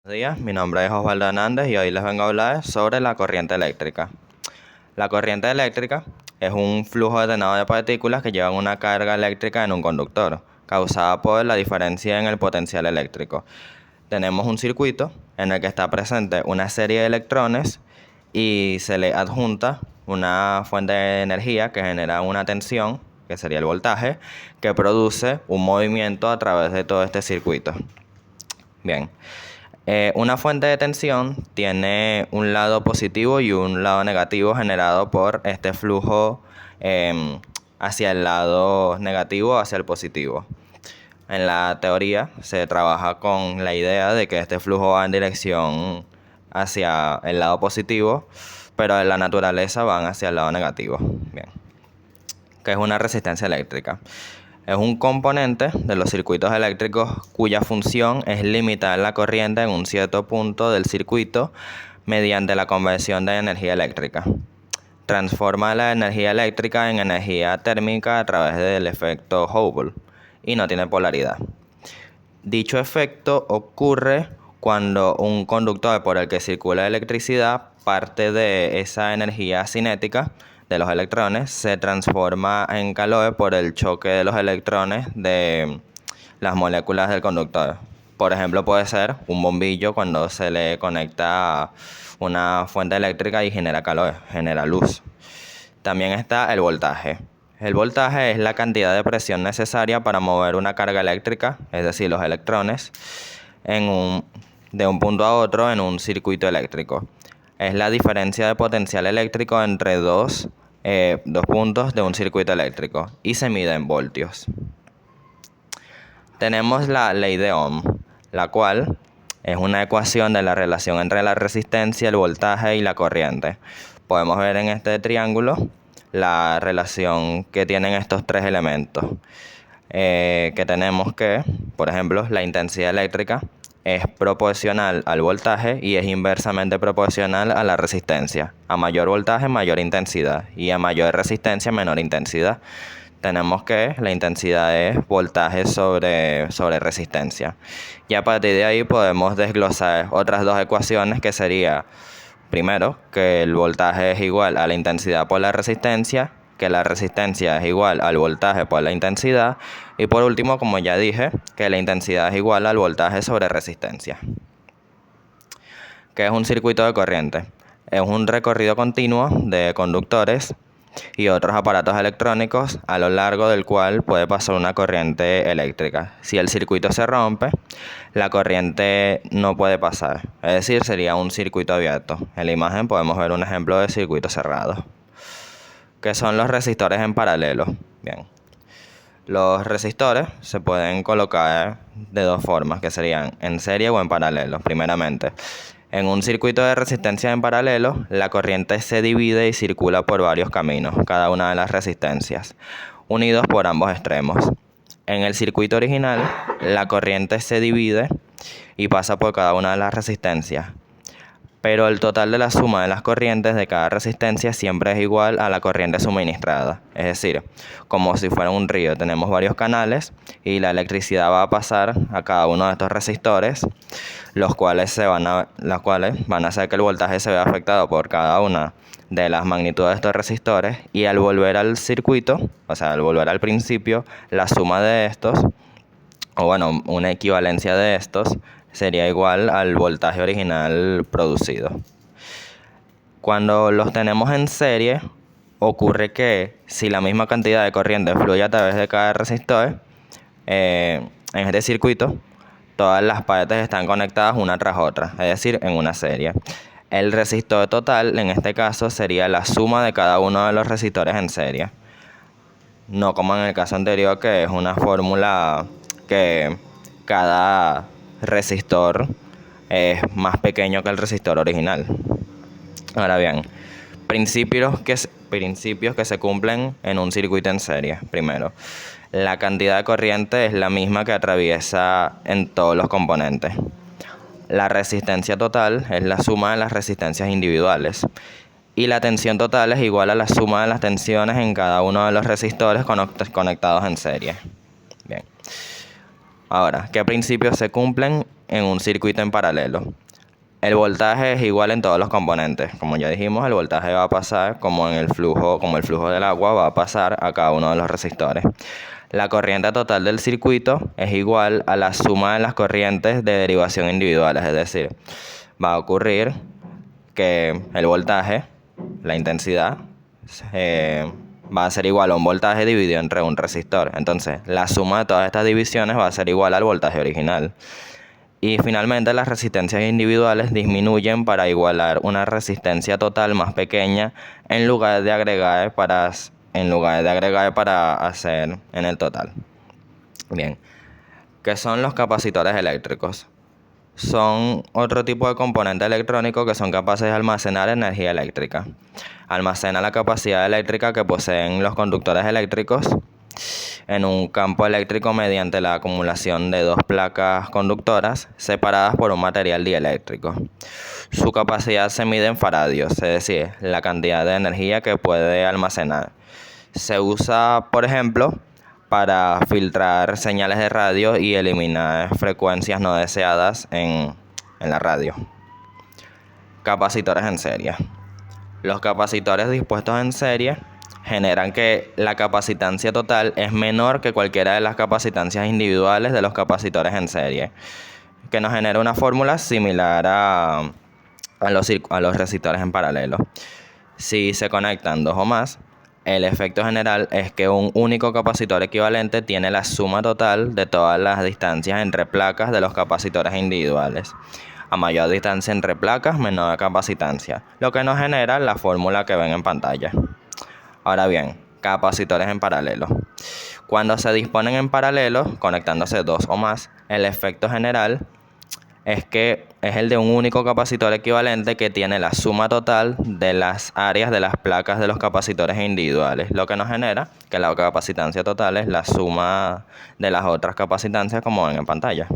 Buenos días, mi nombre es Osvaldo Hernández y hoy les vengo a hablar sobre la corriente eléctrica. La corriente eléctrica es un flujo ordenado de partículas que llevan una carga eléctrica en un conductor, causada por la diferencia en el potencial eléctrico. Tenemos un circuito en el que está presente una serie de electrones y se le adjunta una fuente de energía que genera una tensión, que sería el voltaje, que produce un movimiento a través de todo este circuito. Bien. Una fuente de tensión tiene un lado positivo y un lado negativo generado por este flujo hacia el lado negativo o hacia el positivo. En la teoría se trabaja con la idea de que este flujo va en dirección hacia el lado positivo, pero en la naturaleza van hacia el lado negativo. Bien. ¿Qué es una resistencia eléctrica? Es un componente de los circuitos eléctricos cuya función es limitar la corriente en un cierto punto del circuito mediante la conversión de energía eléctrica. Transforma la energía eléctrica en energía térmica a través del efecto Hubble y no tiene polaridad. Dicho efecto ocurre cuando un conductor por el que circula electricidad, parte de esa energía cinética de los electrones se transforma en calor por el choque de los electrones de las moléculas del conductor. Por ejemplo, puede ser un bombillo cuando se le conecta una fuente eléctrica y genera calor, genera luz. También está el voltaje. El voltaje es la cantidad de presión necesaria para mover una carga eléctrica, es decir, los electrones, de un punto a otro en un circuito eléctrico. Es la diferencia de potencial eléctrico entre dos puntos de un circuito eléctrico y se mide en voltios. Tenemos la ley de Ohm, la cual es una ecuación de la relación entre la resistencia, el voltaje y la corriente. Podemos ver en este triángulo la relación que tienen estos tres elementos. Que tenemos que, por ejemplo, la intensidad eléctrica es proporcional al voltaje y es inversamente proporcional a la resistencia. A mayor voltaje, mayor intensidad, y a mayor resistencia, menor intensidad. Tenemos que la intensidad es voltaje sobre resistencia. Y a partir de ahí podemos desglosar otras dos ecuaciones que sería, primero, que el voltaje es igual a la intensidad por la resistencia, que la resistencia es igual al voltaje por la intensidad, y por último, como ya dije, que la intensidad es igual al voltaje sobre resistencia. ¿Qué es un circuito de corriente? Es un recorrido continuo de conductores y otros aparatos electrónicos a lo largo del cual puede pasar una corriente eléctrica. Si el circuito se rompe, la corriente no puede pasar, es decir, sería un circuito abierto. En la imagen podemos ver un ejemplo de circuito cerrado. ¿Qué son los resistores en paralelo? Bien. Los resistores se pueden colocar de dos formas, que serían en serie o en paralelo, primeramente. En un circuito de resistencia en paralelo, la corriente se divide y circula por varios caminos, cada una de las resistencias, unidos por ambos extremos. En el circuito original, la corriente se divide y pasa por cada una de las resistencias, pero el total de la suma de las corrientes de cada resistencia siempre es igual a la corriente suministrada. Es decir, como si fuera un río, tenemos varios canales y la electricidad va a pasar a cada uno de estos resistores, los cuales van a hacer que el voltaje se vea afectado por cada una de las magnitudes de estos resistores, y al volver al circuito, o sea, al volver al principio, la suma de estos, o bueno, una equivalencia de estos, sería igual al voltaje original producido. Cuando los tenemos en serie, ocurre que si la misma cantidad de corriente fluye a través de cada resistor, en este circuito, todas las partes están conectadas una tras otra, es decir, en una serie. El resistor total, en este caso, sería la suma de cada uno de los resistores en serie. No como en el caso anterior, que es una fórmula que cada resistor es más pequeño que el resistor original. Ahora bien, principios que se cumplen en un circuito en serie. Primero, la cantidad de corriente es la misma que atraviesa en todos los componentes. La resistencia total es la suma de las resistencias individuales. Y la tensión total es igual a la suma de las tensiones en cada uno de los resistores conectados en serie. Bien. Ahora, ¿qué principios se cumplen en un circuito en paralelo. El voltaje es igual en todos los componentes. Como ya dijimos, el voltaje va a pasar como el flujo del agua va a pasar a cada uno de los resistores. La corriente total del circuito es igual a la suma de las corrientes de derivación individuales, es decir, va a ocurrir que el voltaje, la intensidad, va a ser igual a un voltaje dividido entre un resistor. Entonces, la suma de todas estas divisiones va a ser igual al voltaje original. Y finalmente las resistencias individuales disminuyen para igualar una resistencia total más pequeña en lugar de agregar para hacer en el total. Bien, ¿qué son los capacitores eléctricos? Son otro tipo de componente electrónico que son capaces de almacenar energía eléctrica. Almacena la capacidad eléctrica que poseen los conductores eléctricos en un campo eléctrico mediante la acumulación de dos placas conductoras separadas por un material dieléctrico. Su capacidad se mide en faradios, es decir, la cantidad de energía que puede almacenar. Se usa, por ejemplo, para filtrar señales de radio y eliminar frecuencias no deseadas en la radio. Capacitores en serie. Los capacitores dispuestos en serie generan que la capacitancia total es menor que cualquiera de las capacitancias individuales de los capacitores en serie, que nos genera una fórmula similar a los resistores en paralelo. Si se conectan dos o más, el efecto general es que un único capacitor equivalente tiene la suma total de todas las distancias entre placas de los capacitores individuales. A mayor distancia entre placas, menor capacitancia, lo que nos genera la fórmula que ven en pantalla. Ahora bien, capacitores en paralelo. Cuando se disponen en paralelo, conectándose dos o más, el efecto general es el de un único capacitor equivalente que tiene la suma total de las áreas de las placas de los capacitores individuales, lo que nos genera que la capacitancia total es la suma de las otras capacitancias como ven en pantalla.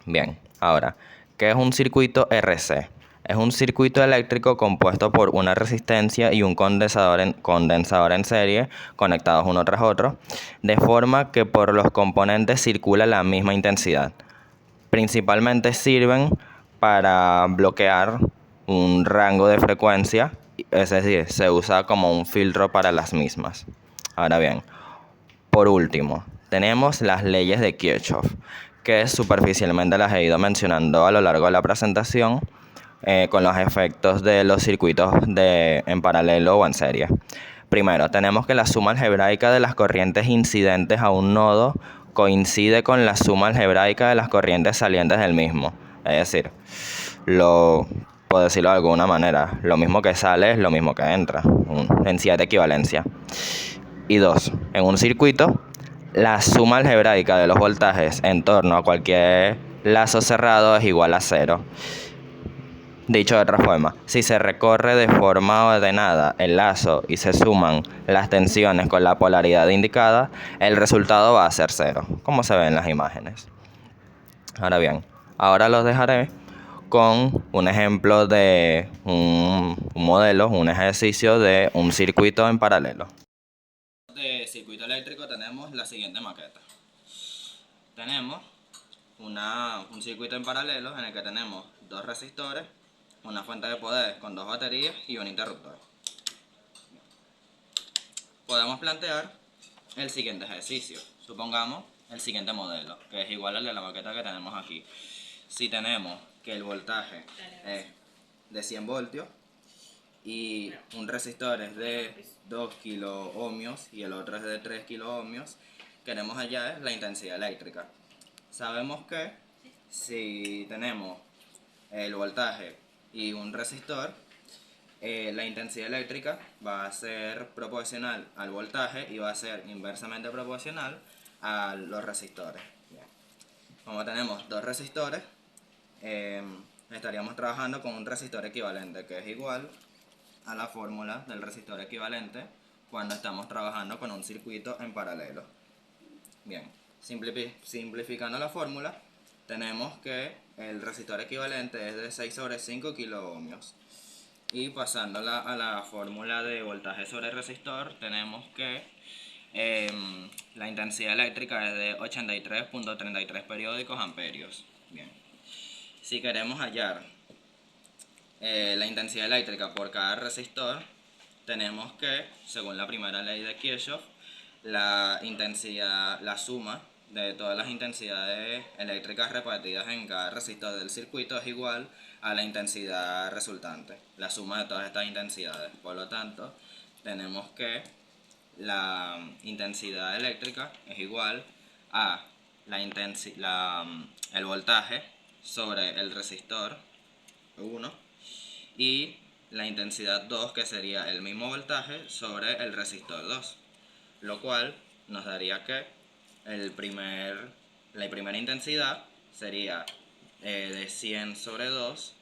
Bien, ahora, ¿qué es un circuito RC? Es un circuito eléctrico compuesto por una resistencia y un condensador en serie conectados uno tras otro, de forma que por los componentes circula la misma intensidad. Principalmente sirven para bloquear un rango de frecuencia, es decir, se usa como un filtro para las mismas. Ahora bien, por último, tenemos las leyes de Kirchhoff, que superficialmente las he ido mencionando a lo largo de la presentación, con los efectos de los circuitos en paralelo o en serie. Primero, tenemos que la suma algebraica de las corrientes incidentes a un nodo coincide con la suma algebraica de las corrientes salientes del mismo. Es decir, por decirlo de alguna manera, lo mismo que sale es lo mismo que entra, densidad de equivalencia. Y dos, en un circuito, la suma algebraica de los voltajes en torno a cualquier lazo cerrado es igual a cero. Dicho de otra forma, si se recorre de forma ordenada el lazo y se suman las tensiones con la polaridad indicada, el resultado va a ser cero, como se ve en las imágenes. Ahora bien, ahora los dejaré con un ejemplo de un modelo, un ejercicio de un circuito en paralelo. De circuito eléctrico tenemos la siguiente maqueta. Tenemos un circuito en paralelo en el que tenemos dos resistores, una fuente de poder con dos baterías y un interruptor. Podemos plantear el siguiente ejercicio. Supongamos el siguiente modelo, que es igual al de la maqueta que tenemos aquí. Si tenemos que el voltaje es de 100 voltios y un resistor es de 2 kiloohmios y el otro es de 3 kiloohmios, queremos hallar la intensidad eléctrica. Sabemos que si tenemos el voltaje y un resistor, la intensidad eléctrica va a ser proporcional al voltaje y va a ser inversamente proporcional a los resistores. Bien. Como tenemos dos resistores, estaríamos trabajando con un resistor equivalente, que es igual a la fórmula del resistor equivalente cuando estamos trabajando con un circuito en paralelo. Bien, simplificando la fórmula, tenemos que el resistor equivalente es de 6/5 kiloohmios. Y pasándola a la fórmula de voltaje sobre resistor, tenemos que la intensidad eléctrica es de 83.33 periódicos amperios. Bien. si queremos hallar la intensidad eléctrica por cada resistor, tenemos que, según la primera ley de Kirchhoff, la suma de todas las intensidades eléctricas repartidas en cada resistor del circuito es igual a la intensidad resultante, la suma de todas estas intensidades. Por lo tanto, tenemos que la intensidad eléctrica es igual a el voltaje sobre el resistor 1 y la intensidad 2, que sería el mismo voltaje sobre el resistor 2, lo cual nos daría que la primera intensidad sería de 100 sobre 2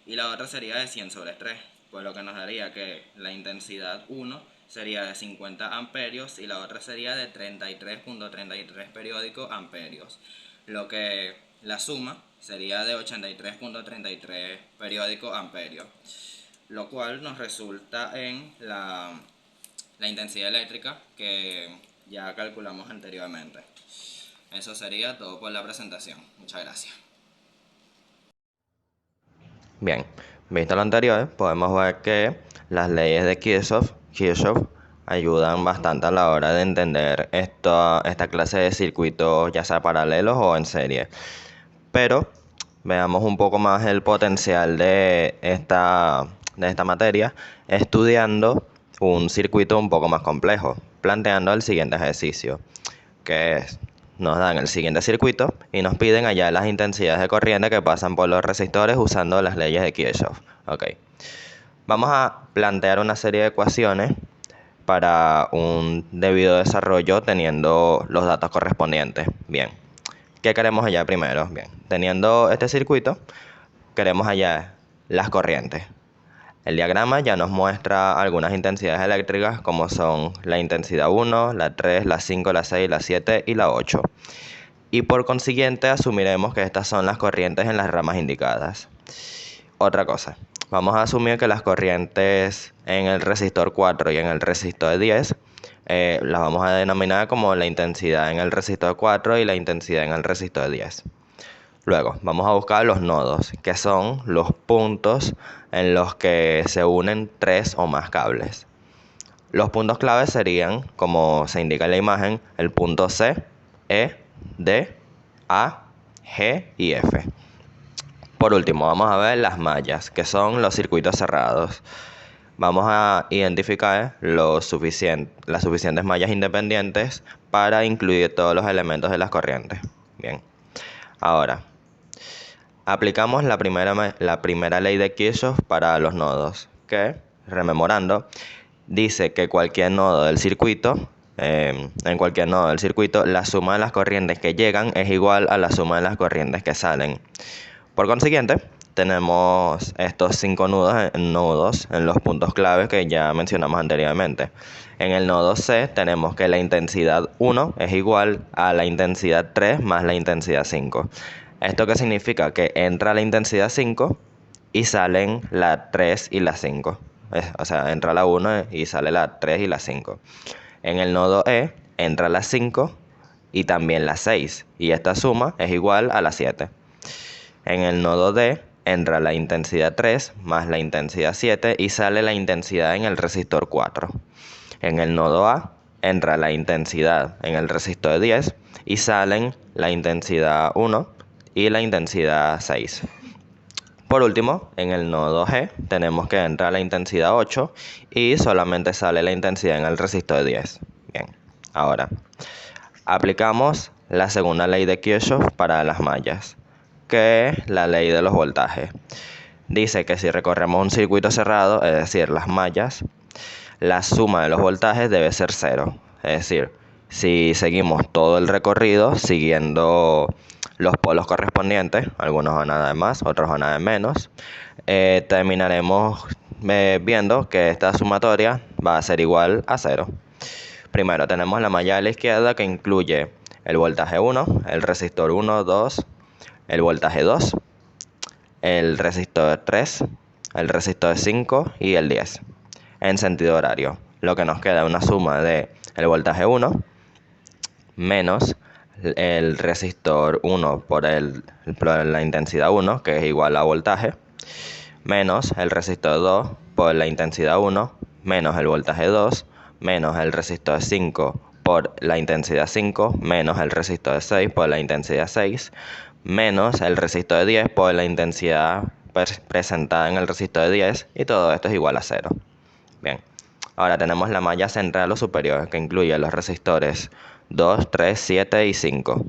y la otra sería de 100 sobre 3, por lo que nos daría que la intensidad 1 sería de 50 amperios y la otra sería de 33.33 periódico amperios, lo que la suma sería de 83.33 periódico amperios, lo cual nos resulta en la intensidad eléctrica que ya calculamos anteriormente. Eso sería todo por la presentación. Muchas gracias. Bien, visto lo anterior, podemos ver que las leyes de Kirchhoff ayudan bastante a la hora de entender esta clase de circuitos, ya sea paralelos o en serie. Pero veamos un poco más el potencial de esta materia estudiando un circuito un poco más complejo, planteando el siguiente ejercicio, que es: nos dan el siguiente circuito y nos piden hallar las intensidades de corriente que pasan por los resistores usando las leyes de Kirchhoff. Okay. Vamos a plantear una serie de ecuaciones para un debido desarrollo teniendo los datos correspondientes. Bien, ¿qué queremos hallar primero? Bien, teniendo este circuito, queremos hallar las corrientes. El diagrama ya nos muestra algunas intensidades eléctricas, como son la intensidad 1, la 3, la 5, la 6, la 7 y la 8. Y por consiguiente asumiremos que estas son las corrientes en las ramas indicadas. Otra cosa, vamos a asumir que las corrientes en el resistor 4 y en el resistor 10 las vamos a denominar como la intensidad en el resistor 4 y la intensidad en el resistor 10. Luego, vamos a buscar los nodos, que son los puntos en los que se unen 3 o más cables. Los puntos claves serían, como se indica en la imagen, el punto C, E, D, A, G y F. Por último, vamos a ver las mallas, que son los circuitos cerrados. Vamos a identificar las suficientes mallas independientes para incluir todos los elementos de las corrientes. Bien, ahora aplicamos la primera ley de Kirchhoff para los nodos, que, rememorando, dice que en cualquier nodo del circuito, la suma de las corrientes que llegan es igual a la suma de las corrientes que salen. Por consiguiente, tenemos estos 5 nodos en los puntos claves que ya mencionamos anteriormente. En el nodo C tenemos que la intensidad 1 es igual a la intensidad 3 más la intensidad 5. ¿Esto qué significa? Que entra la intensidad 5 y salen la 3 y la 5. O sea, entra la 1 y sale la 3 y la 5. En el nodo E entra la 5 y también la 6. Y esta suma es igual a la 7. En el nodo D entra la intensidad 3 más la intensidad 7 y sale la intensidad en el resistor 4. En el nodo A entra la intensidad en el resistor 10 y salen la intensidad 1 y la intensidad 6. Por último, en el nodo G tenemos que entrar la intensidad 8 y solamente sale la intensidad en el resistor 10. Bien, ahora aplicamos la segunda ley de Kirchhoff para las mallas, que es la ley de los voltajes. Dice que si recorremos un circuito cerrado, es decir, las mallas, la suma de los voltajes debe ser 0. Es decir, si seguimos todo el recorrido siguiendo los polos correspondientes, algunos van a dar más, otros van a dar menos, terminaremos viendo que esta sumatoria va a ser igual a 0. Primero tenemos la malla de la izquierda, que incluye el voltaje 1, el resistor 1, 2, el voltaje 2, el resistor 3, el resistor 5 y el 10. En sentido horario, lo que nos queda es una suma de el voltaje 1 menos el resistor 1 por la intensidad 1, que es igual a voltaje, menos el resistor 2 por la intensidad 1, menos el voltaje 2, menos el resistor 5 por la intensidad 5, menos el resistor 6 por la intensidad 6, menos el resistor 10 por la intensidad presentada en el resistor 10, y todo esto es igual a 0. Bien, ahora tenemos la malla central o superior, que incluye los resistores 2, 3, 7 y 5.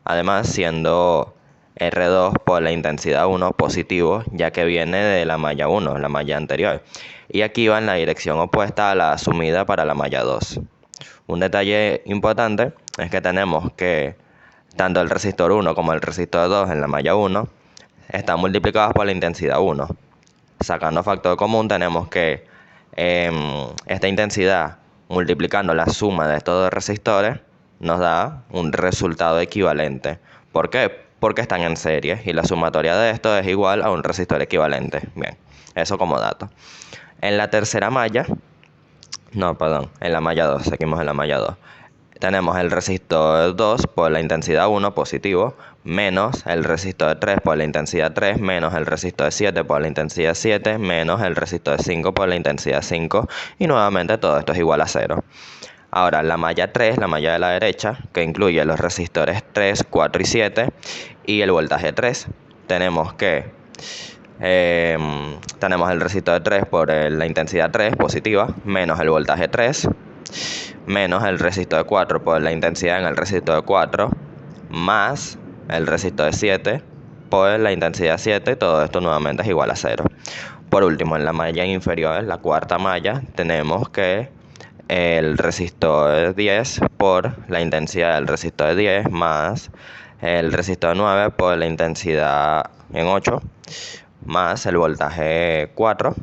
Además, siendo R2 por la intensidad 1 positivo, ya que viene de la malla 1, la malla anterior. Y aquí va en la dirección opuesta a la asumida para la malla 2. Un detalle importante es que tenemos que tanto el resistor 1 como el resistor 2 en la malla 1 están multiplicados por la intensidad 1. Sacando factor común, tenemos que esta intensidad multiplicando la suma de estos dos resistores nos da un resultado equivalente. ¿Por qué? Porque están en serie y la sumatoria de esto es igual a un resistor equivalente. Bien, eso como dato. En la tercera malla, en la malla 2, seguimos en la malla 2. Tenemos el resistor 2 por la intensidad 1 positivo, menos el resistor 3 por la intensidad 3, menos el resistor 7 por la intensidad 7, menos el resistor 5 por la intensidad 5, y nuevamente todo esto es igual a 0. Ahora la malla 3, la malla de la derecha, que incluye los resistores 3, 4 y 7 y el voltaje 3, tenemos el resistor 3 por la intensidad 3 positiva, menos el voltaje 3, menos el resistor 4 por la intensidad en el resistor 4, más el resistor 7 por la intensidad 7, todo esto nuevamente es igual a 0. Por último, en la malla inferior, la cuarta malla, tenemos que el resistor 10 por la intensidad del resistor 10 más el resistor 9 por la intensidad en 8 más el voltaje 4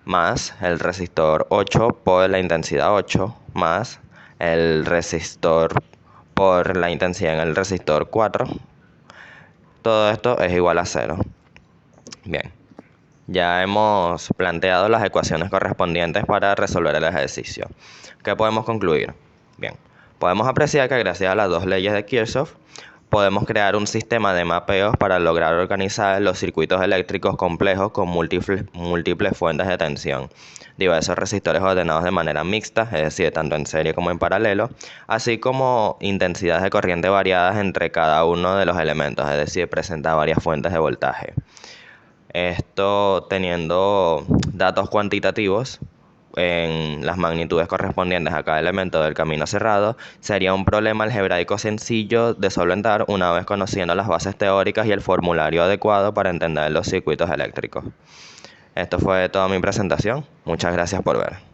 más el resistor 8 por la intensidad 8 más el resistor por la intensidad en el resistor 4. Todo esto es igual a 0. Bien, ya hemos planteado las ecuaciones correspondientes para resolver el ejercicio. ¿Qué podemos concluir? Bien, podemos apreciar que gracias a las dos leyes de Kirchhoff podemos crear un sistema de mapeos para lograr organizar los circuitos eléctricos complejos con múltiples fuentes de tensión, diversos resistores ordenados de manera mixta, es decir, tanto en serie como en paralelo, así como intensidades de corriente variadas entre cada uno de los elementos, es decir, presenta varias fuentes de voltaje. Esto teniendo datos cuantitativos en las magnitudes correspondientes a cada elemento del camino cerrado, sería un problema algebraico sencillo de solventar una vez conociendo las bases teóricas y el formulario adecuado para entender los circuitos eléctricos. Esto fue toda mi presentación. Muchas gracias por ver.